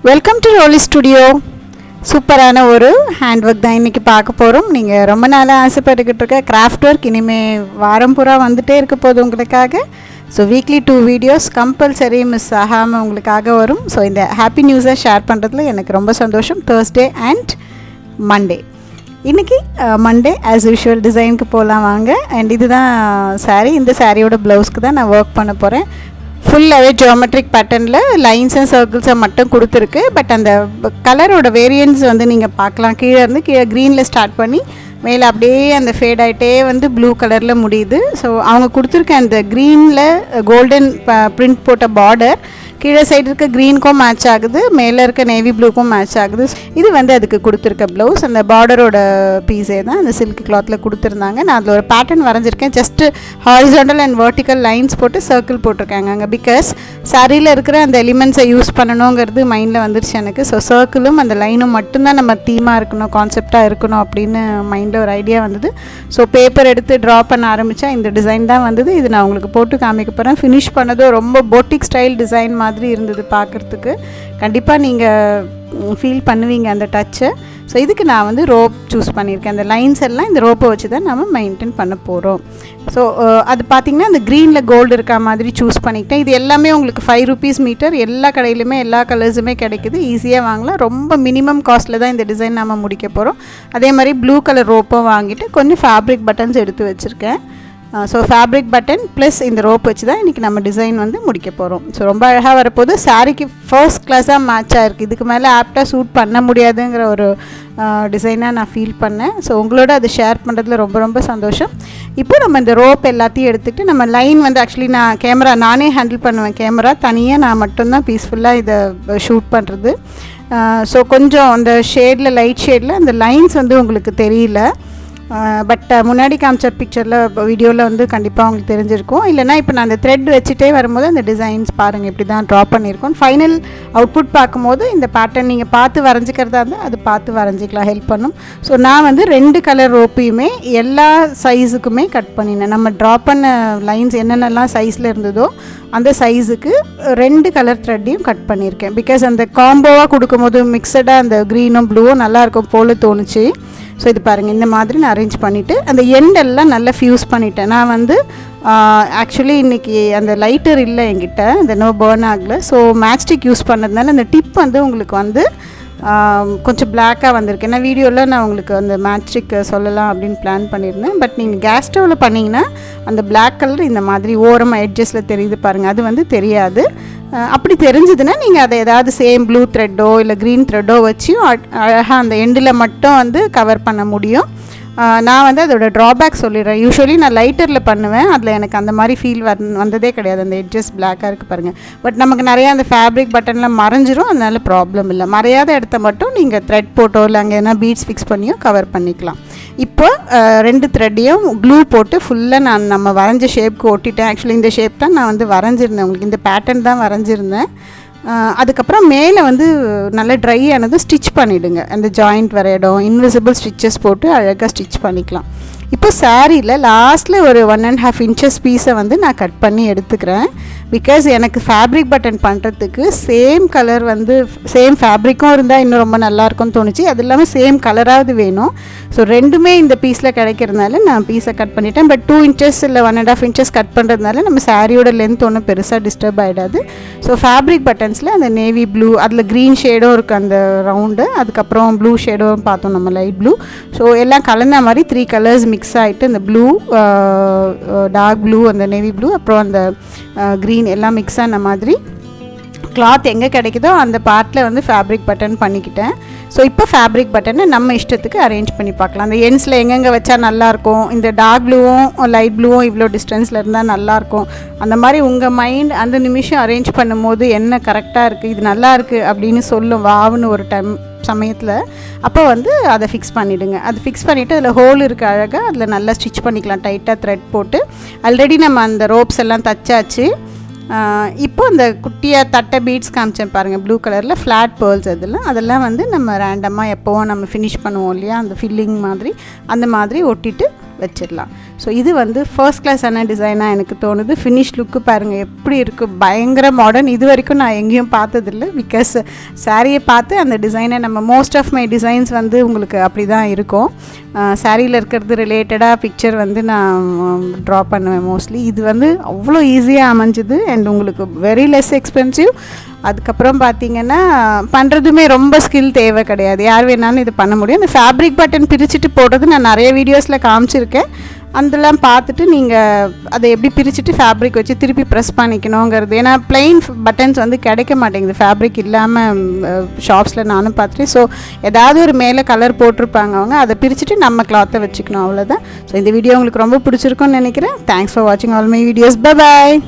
Welcome to ரோலி studio. சூப்பரான ஒரு hand work தான் இன்றைக்கி பார்க்க போகிறோம். நீங்கள் ரொம்ப நாளாக ஆசைப்பட்டுக்கிட்டு இருக்க கிராஃப்ட் ஒர்க் இனிமேல் வாரம் பூரா வந்துகிட்டே இருக்க போது உங்களுக்காக. So weekly 2 videos compulsory miss ஆகாமல் உங்களுக்காக வரும். ஸோ இந்த ஹாப்பி நியூஸை ஷேர் பண்ணுறதுல எனக்கு ரொம்ப சந்தோஷம். Thursday and Monday. இன்றைக்கி மண்டே ஆஸ் யூஷுவல் டிசைனுக்கு போகலாம் வாங்க. அண்ட் இதுதான் சாரீ. இந்த சாரியோட ப்ளவுஸ்க்கு தான் நான் ஒர்க் பண்ண போகிறேன். ஃபுல்லாகவே ஜியோமெட்ரிக் பேட்டர்னில் லைன்ஸ் அண்ட் சர்க்கிள்ஸை மட்டும் கொடுத்துருக்கு. பட் அந்த கலரோட வேரியன்ஸ் வந்து நீங்கள் பார்க்கலாம். கீழே இருந்து கீழே க்ரீனில் ஸ்டார்ட் பண்ணி மேலே அப்படியே அந்த ஃபேட் ஆகிட்டே வந்து ப்ளூ கலரில் முடியுது. ஸோ அவங்க கொடுத்துருக்க அந்த க்ரீனில் கோல்டன் பிரிண்ட் போட்ட பார்டர் கீழே சைடு இருக்க க்ரீனுக்கும் மேட்ச் ஆகுது, மேலே இருக்க நேவி ப்ளூக்கும் மேட்ச் ஆகுது. இது வந்து அதுக்கு கொடுத்துருக்க ப்ளவுஸ். அந்த பார்டரோட பீஸே தான் அந்த சில்க் கிளாத்தில் கொடுத்துருந்தாங்க. நான் அதில் ஒரு பேட்டர்ன் வரைஞ்சிருக்கேன். Just horizontal and vertical lines போட்டு சர்க்கிள் போட்டிருக்காங்க அங்கே. பிகாஸ் சாரியில் இருக்கிற அந்த எலிமெண்ட்ஸை யூஸ் பண்ணணுங்கிறது மைண்டில் வந்துருச்சு எனக்கு. ஸோ சர்க்கிளும் அந்த லைனும் மட்டும்தான் நம்ம தீமாக இருக்கணும், கான்செப்டாக இருக்கணும் அப்படின்னு மைண்டில் ஒரு ஐடியா வந்தது. ஸோ பேப்பர் எடுத்து ட்ரா பண்ண ஆரம்பித்தா இந்த டிசைன் தான் வந்தது. இது நான் உங்களுக்கு போட்டு காமிக்க போகிறேன். ஃபினிஷ் பண்ணதோ ரொம்ப போட்டிக் ஸ்டைல் டிசைன் மாதிரி இருந்தது பார்க்குறதுக்கு. கண்டிப்பாக நீங்கள் ஃபீல் பண்ணுவீங்க அந்த டச்சை. ஸோ இதுக்கு நான் வந்து ரோப் சூஸ் பண்ணியிருக்கேன். அந்த லைன்ஸ் எல்லாம் இந்த ரோப்பை வச்சு தான் நம்ம மெயின்டைன் பண்ண போகிறோம். ஸோ அது பார்த்திங்கன்னா அந்த க்ரீனில் கோல்டு இருக்கா மாதிரி சூஸ் பண்ணிக்கிட்டேன். இது எல்லாமே உங்களுக்கு 5 rupees மீட்டர். எல்லா கடையிலுமே எல்லா கலர்ஸுமே கிடைக்குது. ஈஸியாக வாங்கலாம். ரொம்ப மினிமம் காஸ்ட்டில் தான் இந்த டிசைன் நம்ம முடிக்க போகிறோம். அதே மாதிரி ப்ளூ கலர் ரோப்பும் வாங்கிட்டு கொஞ்சம் ஃபேப்ரிக் பட்டன்ஸ் எடுத்து வச்சுருக்கேன். ஸோ ஃபேப்ரிக் பட்டன் ப்ளஸ் இந்த ரோப் வச்சு தான் இன்றைக்கி நம்ம டிசைன் வந்து முடிக்க போகிறோம். ஸோ ரொம்ப அழகாக வரப்போது. சாரிக்கு ஃபர்ஸ்ட் கிளாஸாக மேட்சாக இருக்குது. இதுக்கு மேலே ஆப்டாக சூட் பண்ண முடியாதுங்கிற ஒரு டிசைனாக நான் ஃபீல் பண்ணேன். ஸோ உங்களோட அதை ஷேர் பண்ணுறதுல ரொம்ப சந்தோஷம். இப்போ நம்ம இந்த ரோப் எல்லாத்தையும் எடுத்துகிட்டு நம்ம லைன் வந்து ஆக்சுவலி நான் நானே ஹேண்டில் பண்ணுவேன். கேமரா தனியாக நான் மட்டும்தான் பீஸ்ஃபுல்லாக இதை ஷூட் பண்ணுறது. ஸோ கொஞ்சம் அந்த ஷேடில் லைட் ஷேடில் அந்த லைன்ஸ் வந்து உங்களுக்கு தெரியல. பட் முன்னாடி காமிச்ச பிக்சரில் வீடியோவில் வந்து கண்டிப்பாக உங்களுக்கு தெரிஞ்சிருக்கும். இல்லைனா இப்போ நான் அந்த த்ரெட் வச்சுட்டே வரும்போது அந்த டிசைன்ஸ் பாருங்கள் இப்படி தான் ட்ரா பண்ணியிருக்கோம். ஃபைனல் அவுட்புட் பார்க்கும்போது இந்த பேட்டர்ன் நீங்கள் பார்த்து வரைஞ்சிக்கிறதா இருந்தால் அது பார்த்து வரைஞ்சிக்கலாம், ஹெல்ப் பண்ணும். ஸோ நான் வந்து 2 கலர் ரோப்பையுமே எல்லா சைஸுக்குமே கட் பண்ணினேன். நம்ம ட்ரா பண்ண லைன்ஸ் என்னென்னலாம் சைஸில் இருந்ததோ அந்த சைஸுக்கு 2 கலர் த்ரெட்டையும் கட் பண்ணியிருக்கேன். பிகாஸ் அந்த காம்போவாக கொடுக்கும்போது மிக்சடாக அந்த க்ரீனும் ப்ளூவும் நல்லாயிருக்கும் போல் தோணுச்சு. ஸோ இது பாருங்கள், இந்த மாதிரி நான் அரேஞ்ச் பண்ணிவிட்டு அந்த எண்டெல்லாம் நல்லா ஃப்யூஸ் பண்ணிவிட்டேன். நான் வந்து ஆக்சுவலி இன்றைக்கி அந்த லைட்டர் இல்லை என்கிட்ட, இந்த நோ பர்ன் ஆகலை. ஸோ மேட்ச்ஸ்டிக் யூஸ் பண்ணதுனால அந்த டிப் வந்து உங்களுக்கு வந்து கொஞ்சம் பிளாக்காக வந்திருக்கு. ஏன்னா வீடியோவில் நான் உங்களுக்கு அந்த மேட்ச்ஸ்டிக் சொல்லலாம் அப்படின்னு பிளான் பண்ணியிருந்தேன். பட் நீங்கள் கேஸ் ஸ்டவ்வில் பண்ணிங்கன்னா அந்த பிளாக் கலர் இந்த மாதிரி ஓரமாக எட்ஜஸில் தெரியுது பாருங்கள், அது வந்து தெரியாது. அப்படி தெரிஞ்சதுன்னா நீங்கள் அதை ஏதாவது சேம் ப்ளூ த்ரெட்டோ இல்லை க்ரீன் த்ரெட்டோ வச்சு அழகாக அந்த எண்டில் மட்டும் வந்து கவர் பண்ண முடியும். நான் வந்து அதோட ட்ராபேக் சொல்லிடுறேன். யூஸ்வலி நான் லைட்டரில் பண்ணுவேன். அதில் எனக்கு அந்த மாதிரி ஃபீல் வந்ததே கிடையாது. அந்த எட்ஜஸ் பிளாக்காக இருக்குது பாருங்கள். பட் நமக்கு நிறையா அந்த ஃபேப்ரிக் பட்டனில் மறைஞ்சிரும். அதனால ப்ராப்ளம் இல்லை. மறையாத இடத்த மட்டும் நீங்கள் த்ரெட் போட்டோ இல்லை அங்கே எதனா பீட்ஸ் ஃபிக்ஸ் பண்ணியோ கவர் பண்ணிக்கலாம். இப்போ 2 த்ரெட்டையும் க்ளூ போட்டு ஃபுல்லாக நம்ம வரைஞ்ச ஷேப்க்கு ஒட்டிட்டேன். ஆக்சுவலி இந்த ஷேப் தான் நான் வந்து வரைஞ்சிருந்தேன். உங்களுக்கு இந்த பேட்டர்ன் தான் வரைஞ்சிருந்தேன். அதுக்கப்புறம் மேலே வந்து நல்லா ட்ரை ஆனது ஸ்டிச் பண்ணிவிடுங்க. அந்த ஜாயிண்ட் வர இடம் இன்விசிபிள் ஸ்டிச்சஸ் போட்டு அழகாக ஸ்டிச் பண்ணிக்கலாம். இப்போ சாரியில் லாஸ்ட்டில் ஒரு 1.5 inches பீஸை வந்து நான் கட் பண்ணி எடுத்துக்கிறேன். பிகாஸ் எனக்கு ஃபேப்ரிக் பட்டன் பண்ணுறதுக்கு சேம் கலர் வந்து சேம் ஃபேப்ரிக்கும் இருந்தால் இன்னும் ரொம்ப நல்லாயிருக்கும்னு தோணுச்சு. அது இல்லாமல் சேம் கலராவது வேணும். ஸோ ரெண்டுமே இந்த பீஸில் கிடைக்கிறதுனால நான் பீஸை கட் பண்ணிட்டேன். பட் 2 inches இல்லை 1.5 inches கட் பண்ணுறதுனால நம்ம சாரியோட லென்த் ஒன்றும் பெருசாக டிஸ்டர்ப் ஆகிடாது. ஸோ ஃபேப்ரிக் பட்டன்ஸில் அந்த நேவி ப்ளூ, அதில் க்ரீன் ஷேடும் இருக்குது அந்த ரவுண்டு, அதுக்கப்புறம் ப்ளூ ஷேடும் பார்த்தோம் நம்ம லைட் ப்ளூ. ஸோ எல்லாம் கலந்த மாதிரி 3 கலர்ஸ் மிக்ஸ் ஆகிட்டு அந்த ப்ளூ, டார்க் ப்ளூ, அந்த நேவி ப்ளூ, அப்புறம் அந்த க்ரீன் எல்லாம் மிக்ஸ் ஆன மாதிரி கிளாத் எங்கே கிடைக்குதோ அந்த பார்ட்டில் வந்து ஃபேப்ரிக் பட்டன் பண்ணிக்கிட்டேன். ஸோ இப்போ ஃபேப்ரிக் பட்டனை நம்ம இஷ்டத்துக்கு அரேஞ்ச் பண்ணி பார்க்கலாம். அந்த எண்ட்ஸில் எங்கெங்கே வச்சா நல்லாயிருக்கும், இந்த டார்க் ப்ளூவும் லைட் ப்ளூவும் இவ்வளோ டிஸ்டன்ஸில் இருந்தால் நல்லாயிருக்கும், அந்த மாதிரி உங்கள் மைண்ட் அந்த நிமிஷம் அரேஞ்ச் பண்ணும்போது என்ன கரெக்டாக இருக்குது, இது நல்லா இருக்குது அப்படின்னு சொல்லும் வாவுன்னு ஒரு சமயத்தில். அப்போ வந்து அதை ஃபிக்ஸ் பண்ணிவிடுங்க. அது ஃபிக்ஸ் பண்ணிவிட்டு அதில் ஹோல் இருக்க அழகாக அதில் நல்லா ஸ்டிச் பண்ணிக்கலாம். டைட்டாக த்ரெட் போட்டு ஆல்ரெடி நம்ம அந்த ரோப்ஸ் எல்லாம் தச்சாச்சு. இப்போ இந்த குட்டியாக தட்டை பீட்ஸ் காமிச்சேன் பாருங்கள், ப்ளூ கலரில் ஃப்ளாட் பேர்ல்ஸ். அதெல்லாம் வந்து நம்ம ரேண்டமாக எப்போவும் நம்ம ஃபினிஷ் பண்ணுவோம் இல்லையா, அந்த ஃபில்லிங் மாதிரி அந்த மாதிரி ஒட்டிட்டு வச்சிடலாம். ஸோ இது வந்து ஃபர்ஸ்ட் கிளாஸான டிசைனாக எனக்கு தோணுது. ஃபினிஷ் லுக்கு பாருங்கள் எப்படி இருக்குது, பயங்கர மாடர்ன். இது வரைக்கும் நான் எங்கேயும் பார்த்ததில்லை. பிகாஸ் சாரியை பார்த்து அந்த டிசைனை நம்ம மோஸ்ட் ஆஃப் மை டிசைன்ஸ் வந்து உங்களுக்கு அப்படி தான் இருக்கும். சாரியில் இருக்கிறது ரிலேட்டடாக பிக்சர் வந்து நான் ட்ரா பண்ணுவேன் மோஸ்ட்லி. இது வந்து அவ்வளோ ஈஸியாக அமைஞ்சுது அண்ட் உங்களுக்கு வெரி லெஸ் எக்ஸ்பென்சிவ். அதுக்கப்புறம் பார்த்தீங்கன்னா பண்ணுறதுமே ரொம்ப ஸ்கில் தேவை கிடையாது, யார் வேணாலும் இது பண்ண முடியும். இந்த ஃபேப்ரிக் பட்டன் பிரிச்சுட்டு போடுறது நான் நிறைய வீடியோஸில் காமிச்சிருக்கேன். அதெல்லாம் பார்த்துட்டு நீங்கள் அதை எப்படி பிரிச்சுட்டு ஃபேப்ரிக் வச்சு திருப்பி ப்ரெஸ் பண்ணிக்கணுங்கிறது. ஏன்னா ப்ளைன் பட்டன்ஸ் வந்து கிடைக்க மாட்டேங்குது ஃபேப்ரிக் இல்லாமல் ஷாப்ஸில் நானும் பார்த்துட்டு. ஸோ ஏதாவது ஒரு மேலே கலர் போட்டிருப்பாங்க அவங்க, அதை பிரிச்சுட்டு நம்ம கிளாத்தை வச்சுக்கணும், அவ்வளோதான். ஸோ இந்த வீடியோ உங்களுக்கு ரொம்ப பிடிச்சிருக்குன்னு நினைக்கிறேன். தேங்க்ஸ் ஃபார் வாட்சிங் all my videos. Bye bye.